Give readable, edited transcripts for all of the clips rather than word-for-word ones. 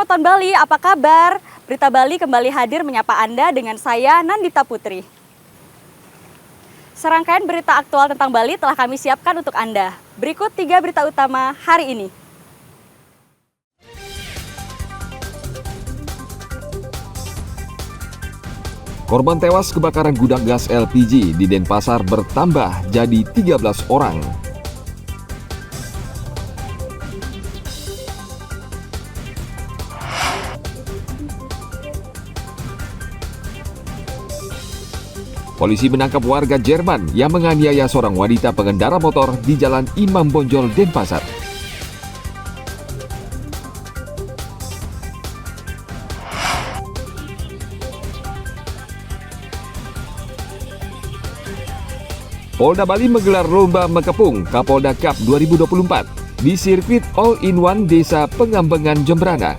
penonton Bali, apa kabar? Berita Bali kembali hadir menyapa Anda dengan saya, Nandita Putri. Serangkaian berita aktual tentang Bali telah kami siapkan untuk Anda. Berikut 3 berita utama hari ini. Korban tewas kebakaran gudang gas LPG di Denpasar bertambah jadi 13 orang. Polisi menangkap warga Jerman yang menganiaya seorang wanita pengendara motor di Jalan Imam Bonjol, Denpasar. Polda Bali menggelar lomba mengepung Kapolda Cup 2024 di sirkuit All-in-One Desa Pengambengan, Jembrana.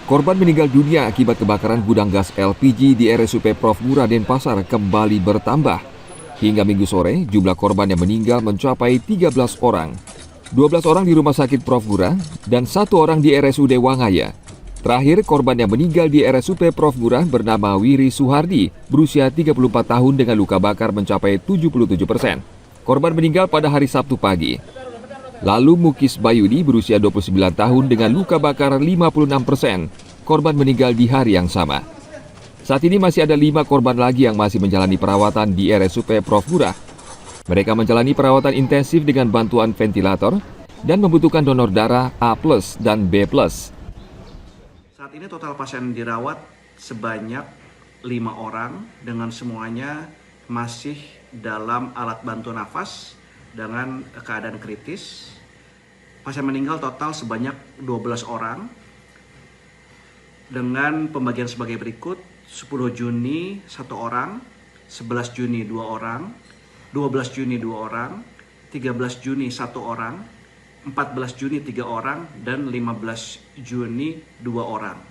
Korban meninggal dunia akibat kebakaran gudang gas LPG di RSUP Prof. Ngurah Denpasar kembali bertambah. Hingga Minggu sore, jumlah korban yang meninggal mencapai 13 orang. 12 orang di Rumah Sakit Prof. Ngurah dan 1 orang di RSUD Wangaya. Terakhir, korban yang meninggal di RSUP Prof. Ngurah bernama Wiri Suhardi, berusia 34 tahun dengan luka bakar mencapai 77%. Korban meninggal pada hari Sabtu pagi. Lalu Mukis Bayudi berusia 29 tahun dengan luka bakar 56%. Korban meninggal di hari yang sama. Saat ini masih ada 5 korban lagi yang masih menjalani perawatan di RSUP Prof. Ngurah. Mereka menjalani perawatan intensif dengan bantuan ventilator dan membutuhkan donor darah A+ dan B+. Saat ini total pasien dirawat sebanyak 5 orang dengan semuanya masih dalam alat bantu nafas dengan keadaan kritis. Pasien meninggal total sebanyak 12 orang dengan pembagian sebagai berikut: 10 Juni 1 orang, 11 Juni 2 orang, 12 Juni 2 orang, 13 Juni 1 orang, 14 Juni 3 orang, dan 15 Juni 2 orang.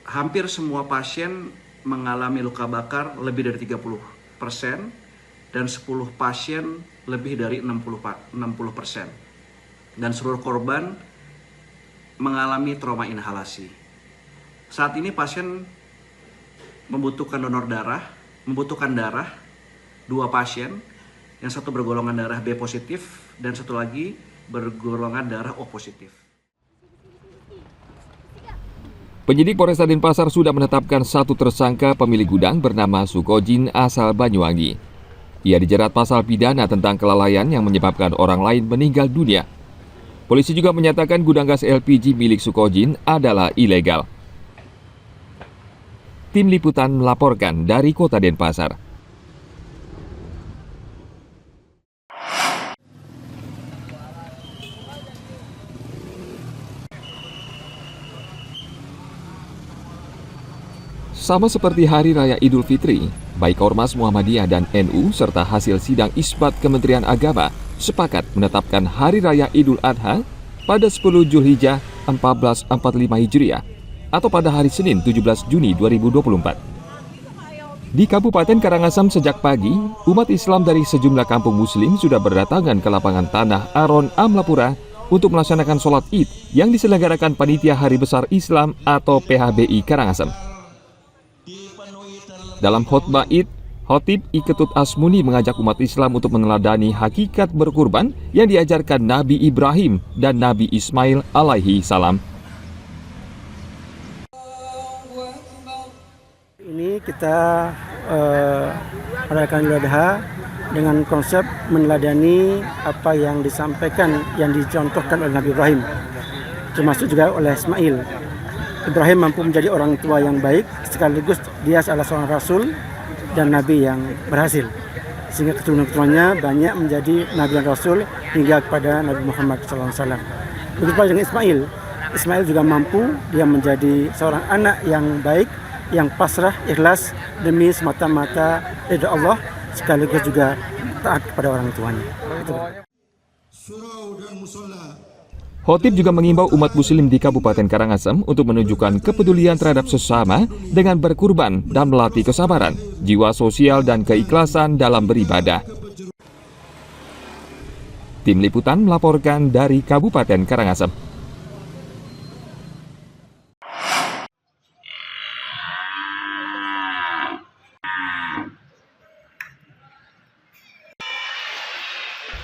Hampir semua pasien mengalami luka bakar lebih dari 30%. Dan 10 pasien lebih dari 60%. Dan seluruh korban mengalami trauma inhalasi. Saat ini pasien membutuhkan membutuhkan darah, 2 pasien, yang satu bergolongan darah B positif dan satu lagi bergolongan darah O positif. Penyidik Polresta Denpasar sudah menetapkan 1 tersangka pemilik gudang bernama Sukojin asal Banyuwangi. Ia dijerat pasal pidana tentang kelalaian yang menyebabkan orang lain meninggal dunia. Polisi juga menyatakan gudang gas LPG milik Sukojin adalah ilegal. Tim Liputan melaporkan dari Kota Denpasar. Sama seperti Hari Raya Idul Fitri, baik Ormas Muhammadiyah dan NU serta hasil sidang isbat Kementerian Agama sepakat menetapkan Hari Raya Idul Adha pada 10 Zulhijjah 1445 Hijriah atau pada hari Senin 17 Juni 2024. Di Kabupaten Karangasem sejak pagi, umat Islam dari sejumlah kampung muslim sudah berdatangan ke lapangan tanah Aron Amlapura untuk melaksanakan sholat Id yang diselenggarakan Panitia Hari Besar Islam atau PHBI Karangasem. Dalam khotbah Id, Khotib I Ketut Asmuni mengajak umat Islam untuk meneladani hakikat berkurban yang diajarkan Nabi Ibrahim dan Nabi Ismail alaihi salam. Ini kita merayakan Idul Adha dengan konsep meneladani apa yang disampaikan, yang dicontohkan oleh Nabi Ibrahim, termasuk juga oleh Ismail. Ibrahim mampu menjadi orang tua yang baik, sekaligus dia adalah seorang rasul dan nabi yang berhasil. Sehingga keturunan-keturunannya banyak menjadi nabi dan rasul hingga kepada Nabi Muhammad SAW. Begitu pula dengan Ismail. Ismail juga mampu dia menjadi seorang anak yang baik yang pasrah, ikhlas demi semata-mata ridha Allah, sekaligus juga taat kepada orang tuanya. Itu. Khotib juga mengimbau umat muslim di Kabupaten Karangasem untuk menunjukkan kepedulian terhadap sesama dengan berkurban dan melatih kesabaran, jiwa sosial dan keikhlasan dalam beribadah. Tim Liputan melaporkan dari Kabupaten Karangasem.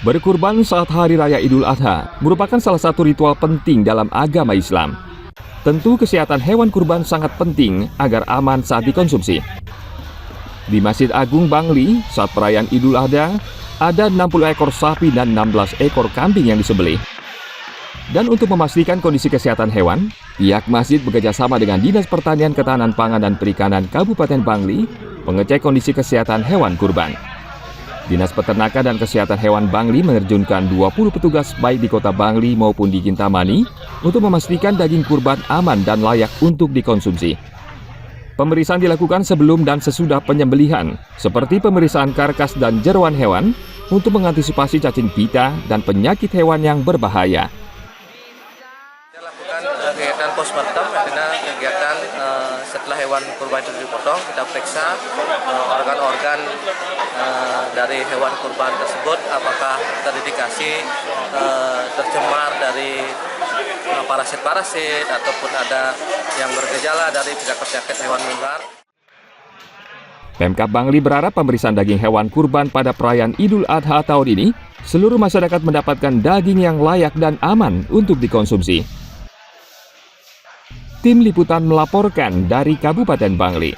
Berkurban saat Hari Raya Idul Adha merupakan salah satu ritual penting dalam agama Islam. Tentu kesehatan hewan kurban sangat penting agar aman saat dikonsumsi. Di Masjid Agung Bangli, saat perayaan Idul Adha, ada 60 ekor sapi dan 16 ekor kambing yang disembelih. Dan untuk memastikan kondisi kesehatan hewan, pihak masjid bekerjasama dengan Dinas Pertanian, Ketahanan Pangan dan Perikanan Kabupaten Bangli mengecek kondisi kesehatan hewan kurban. Dinas Peternakan dan Kesehatan Hewan Bangli menerjunkan 20 petugas baik di Kota Bangli maupun di Kintamani untuk memastikan daging kurban aman dan layak untuk dikonsumsi. Pemeriksaan dilakukan sebelum dan sesudah penyembelihan, seperti pemeriksaan karkas dan jeroan hewan untuk mengantisipasi cacing pita dan penyakit hewan yang berbahaya. Kita lakukan kegiatan postmortem, artinya kegiatan setelah hewan kurban itu dipotong, kita periksa organ-organ dari hewan kurban tersebut, apakah terindikasi tercemar dari parasit-parasit ataupun ada yang bergejala dari penyakit hewan menular. Pemkab Bangli berharap pemeriksaan daging hewan kurban pada perayaan Idul Adha tahun ini, seluruh masyarakat mendapatkan daging yang layak dan aman untuk dikonsumsi. Tim Liputan melaporkan dari Kabupaten Bangli.